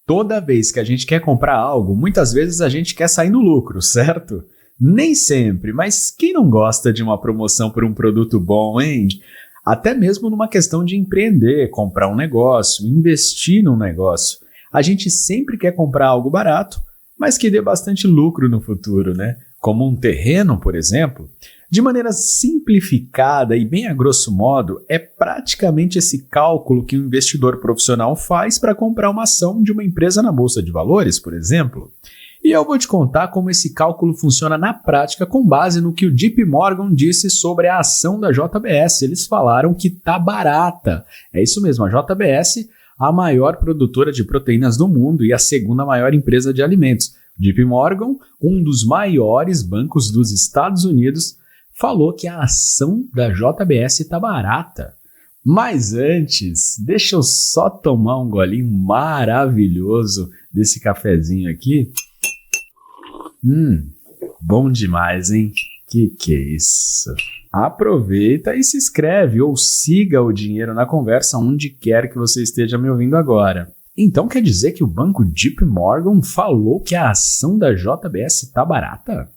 Toda vez que a gente quer comprar algo, muitas vezes a gente quer sair no lucro, certo? Nem sempre, mas quem não gosta de uma promoção por um produto bom, hein? Até mesmo numa questão de empreender, comprar um negócio, investir num negócio. A gente sempre quer comprar algo barato, mas que dê bastante lucro no futuro, né? Como um terreno, por exemplo. De maneira simplificada e bem a grosso modo, é praticamente esse cálculo que o investidor profissional faz para comprar uma ação de uma empresa na Bolsa de Valores, por exemplo. E eu vou te contar como esse cálculo funciona na prática com base no que o JP Morgan disse sobre a ação da JBS. Eles falaram que tá barata. É isso mesmo, a JBS, a maior produtora de proteínas do mundo e a segunda maior empresa de alimentos. JP Morgan, um dos maiores bancos dos Estados Unidos, falou que a ação da JBS está barata. Mas antes, deixa eu só tomar um golinho maravilhoso desse cafezinho aqui. Bom demais, hein? Que é isso? Aproveita e se inscreve ou siga o Dinheiro na Conversa onde quer que você esteja me ouvindo agora. Então quer dizer que o banco JP Morgan falou que a ação da JBS está barata?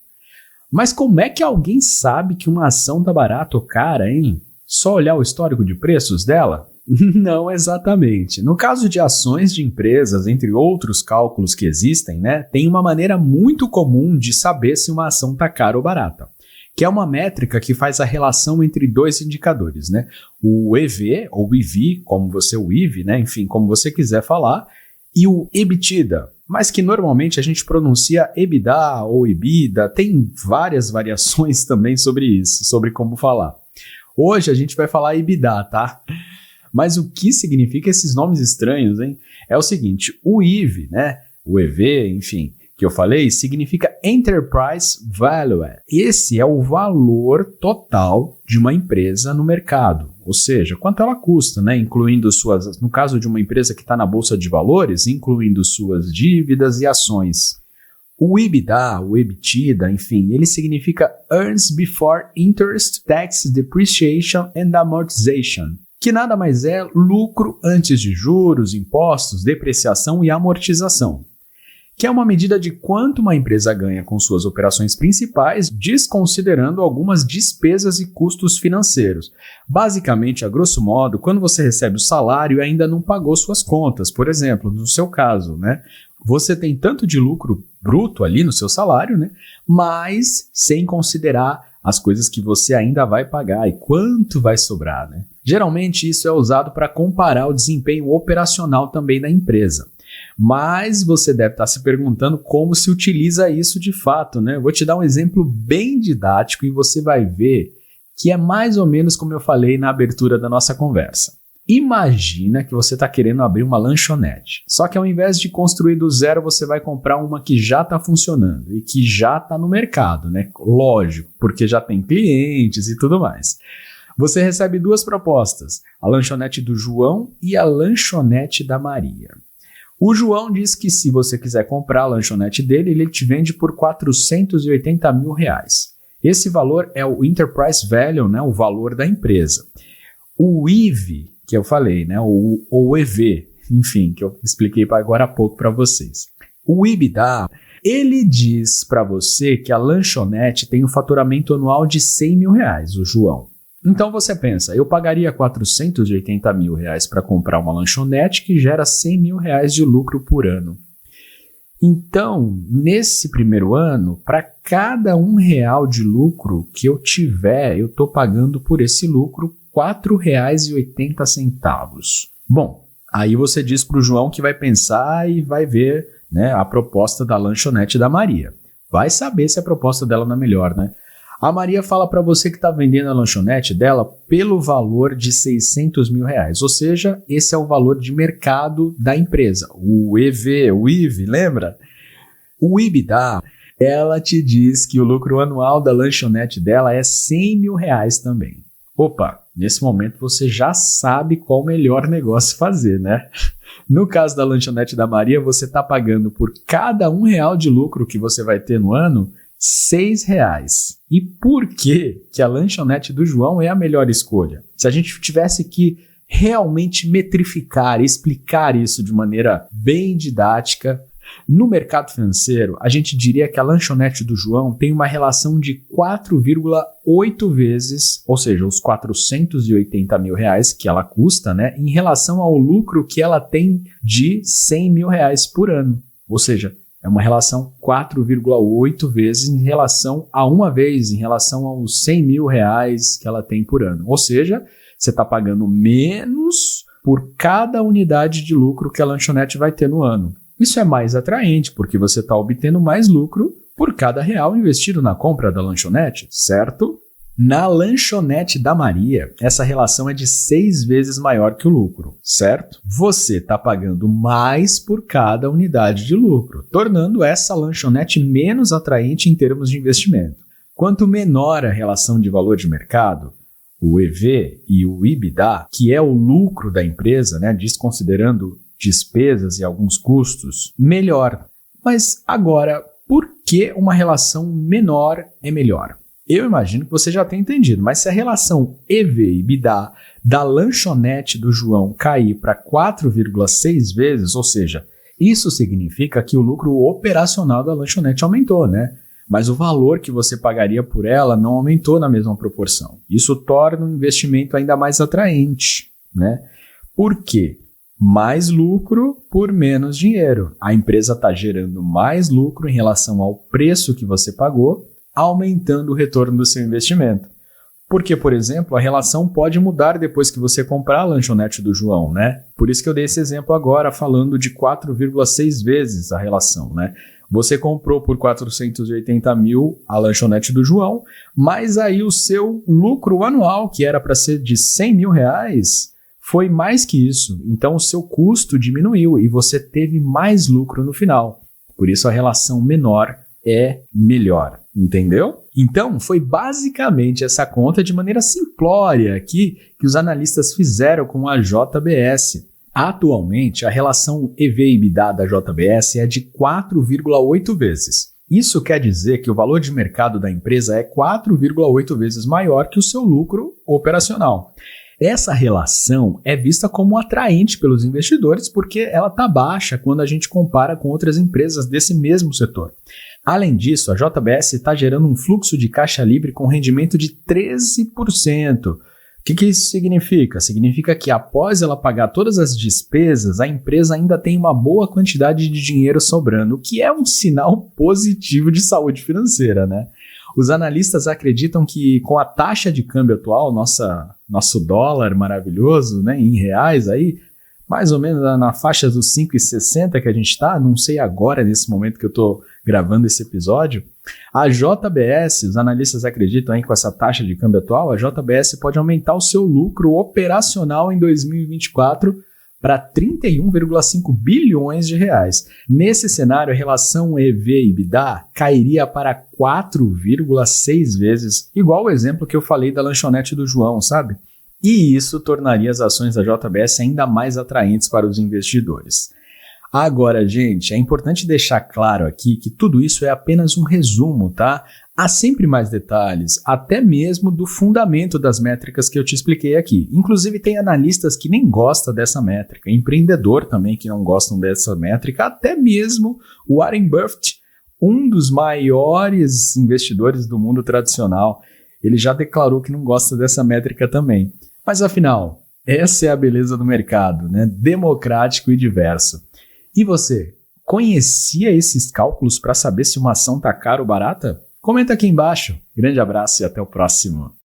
Mas como é que alguém sabe que uma ação está barata ou cara, hein? Só olhar o histórico de preços dela? Não exatamente. No caso de ações de empresas, entre outros cálculos que existem, né, tem uma maneira muito comum de saber se uma ação está cara ou barata, que é uma métrica que faz a relação entre dois indicadores, né? O EV, ou EV, o EV, né? Enfim, como você quiser falar, e o EBITDA, mas que normalmente a gente pronuncia EBITDA ou EBITDA, tem várias variações também sobre isso, sobre como falar. Hoje a gente vai falar EBITDA, tá? Mas o que significa esses nomes estranhos, hein? É o seguinte, o EV, né? O EV, enfim, que eu falei, significa Enterprise Value. Esse é o valor total de uma empresa no mercado, ou seja, quanto ela custa, né? Incluindo suas, no caso de uma empresa que está na Bolsa de Valores, incluindo suas dívidas e ações. O EBITDA, o EBITDA, enfim, ele significa Earnings Before Interest, Tax, Depreciation and Amortization, que nada mais é lucro antes de juros, impostos, depreciação e amortização, que é uma medida de quanto uma empresa ganha com suas operações principais, desconsiderando algumas despesas e custos financeiros. Basicamente, a grosso modo, quando você recebe o salário e ainda não pagou suas contas, por exemplo, no seu caso, né? Você tem tanto de lucro bruto ali no seu salário, né? Mas sem considerar as coisas que você ainda vai pagar e quanto vai sobrar, né? Geralmente isso é usado para comparar o desempenho operacional também da empresa. Mas você deve estar se perguntando como se utiliza isso de fato, né? Eu vou te dar um exemplo bem didático e você vai ver que é mais ou menos como eu falei na abertura da nossa conversa. Imagina que você está querendo abrir uma lanchonete, só que ao invés de construir do zero, você vai comprar uma que já está funcionando e que já está no mercado, né? Lógico, porque já tem clientes e tudo mais. Você recebe duas propostas, a lanchonete do João e a lanchonete da Maria. O João diz que se você quiser comprar a lanchonete dele, ele te vende por R$480 mil. Esse valor é o Enterprise Value, né, o valor da empresa. O EV, que eu falei, né, ou EV, enfim, que eu expliquei agora há pouco para vocês. O EBITDA, ele diz para você que a lanchonete tem um faturamento anual de R$100 mil, o João. Então você pensa, eu pagaria R$480 mil para comprar uma lanchonete que gera R$100 mil de lucro por ano. Então, nesse primeiro ano, para cada R$1 de lucro que eu tiver, eu estou pagando por esse lucro R$4,80. Bom, aí você diz para o João que vai pensar e vai ver, né, a proposta da lanchonete da Maria. Vai saber se a proposta dela não é melhor, né? A Maria fala para você que está vendendo a lanchonete dela pelo valor de R$600 mil, ou seja, esse é o valor de mercado da empresa, o EV, o IV, lembra? O EBITDA, ela te diz que o lucro anual da lanchonete dela é R$100 mil também. Opa, nesse momento você já sabe qual o melhor negócio fazer, né? No caso da lanchonete da Maria, você está pagando por cada R$1 de lucro que você vai ter no ano, R$6. E por que a lanchonete do João é a melhor escolha? Se a gente tivesse que realmente metrificar, explicar isso de maneira bem didática. No mercado financeiro, a gente diria que a lanchonete do João tem uma relação de 4,8 vezes, ou seja, os 480 mil reais que ela custa, né, em relação ao lucro que ela tem de 100 mil reais por ano. Ou seja, é uma relação 4,8 vezes em relação a uma vez, em relação aos 100 mil reais que ela tem por ano. Ou seja, você está pagando menos por cada unidade de lucro que a lanchonete vai ter no ano. Isso é mais atraente, porque você está obtendo mais lucro por cada real investido na compra da lanchonete, certo? Na lanchonete da Maria, essa relação é de 6 vezes maior que o lucro, certo? Você está pagando mais por cada unidade de lucro, tornando essa lanchonete menos atraente em termos de investimento. Quanto menor a relação de valor de mercado, o EV e o EBITDA, que é o lucro da empresa, né, desconsiderando despesas e alguns custos, melhor. Mas agora, por que uma relação menor é melhor? Eu imagino que você já tenha entendido, mas se a relação EV e EBITDA da lanchonete do João cair para 4,6 vezes, ou seja, isso significa que o lucro operacional da lanchonete aumentou, né? Mas o valor que você pagaria por ela não aumentou na mesma proporção. Isso torna o investimento ainda mais atraente, né? Por quê? Mais lucro por menos dinheiro. A empresa está gerando mais lucro em relação ao preço que você pagou, aumentando o retorno do seu investimento. Porque, por exemplo, a relação pode mudar depois que você comprar a lanchonete do João, né? Por isso que eu dei esse exemplo agora, falando de 4,6 vezes a relação, né? Você comprou por 480 mil a lanchonete do João, mas aí o seu lucro anual, que era para ser de 100 mil reais, foi mais que isso. Então o seu custo diminuiu e você teve mais lucro no final. Por isso a relação menor é melhor, entendeu? Então foi basicamente essa conta de maneira simplória aqui que os analistas fizeram com a JBS. Atualmente a relação EV/EBITDA da JBS é de 4,8 vezes. Isso quer dizer que o valor de mercado da empresa é 4,8 vezes maior que o seu lucro operacional. Essa relação é vista como atraente pelos investidores porque ela está baixa quando a gente compara com outras empresas desse mesmo setor. Além disso, a JBS está gerando um fluxo de caixa livre com rendimento de 13%. O que isso significa? Significa que após ela pagar todas as despesas, a empresa ainda tem uma boa quantidade de dinheiro sobrando, o que é um sinal positivo de saúde financeira, né? Os analistas acreditam que com a taxa de câmbio atual, nosso dólar maravilhoso, né, em reais, aí, mais ou menos na faixa dos 5,60 que a gente está, não sei agora, nesse momento que eu estou gravando esse episódio, a JBS, os analistas acreditam aí com essa taxa de câmbio atual, a JBS pode aumentar o seu lucro operacional em 2024 para 31,5 bilhões de reais. Nesse cenário, a relação EV/EBITDA cairia para 4,6 vezes, igual o exemplo que eu falei da lanchonete do João, sabe? E isso tornaria as ações da JBS ainda mais atraentes para os investidores. Agora, gente, é importante deixar claro aqui que tudo isso é apenas um resumo, tá? Há sempre mais detalhes, até mesmo do fundamento das métricas que eu te expliquei aqui. Inclusive, tem analistas que nem gostam dessa métrica, empreendedor também que não gostam dessa métrica, até mesmo o Warren Buffett, um dos maiores investidores do mundo tradicional, ele já declarou que não gosta dessa métrica também. Mas afinal, essa é a beleza do mercado, né? Democrático e diverso. E você, conhecia esses cálculos para saber se uma ação está cara ou barata? Comenta aqui embaixo. Grande abraço e até o próximo.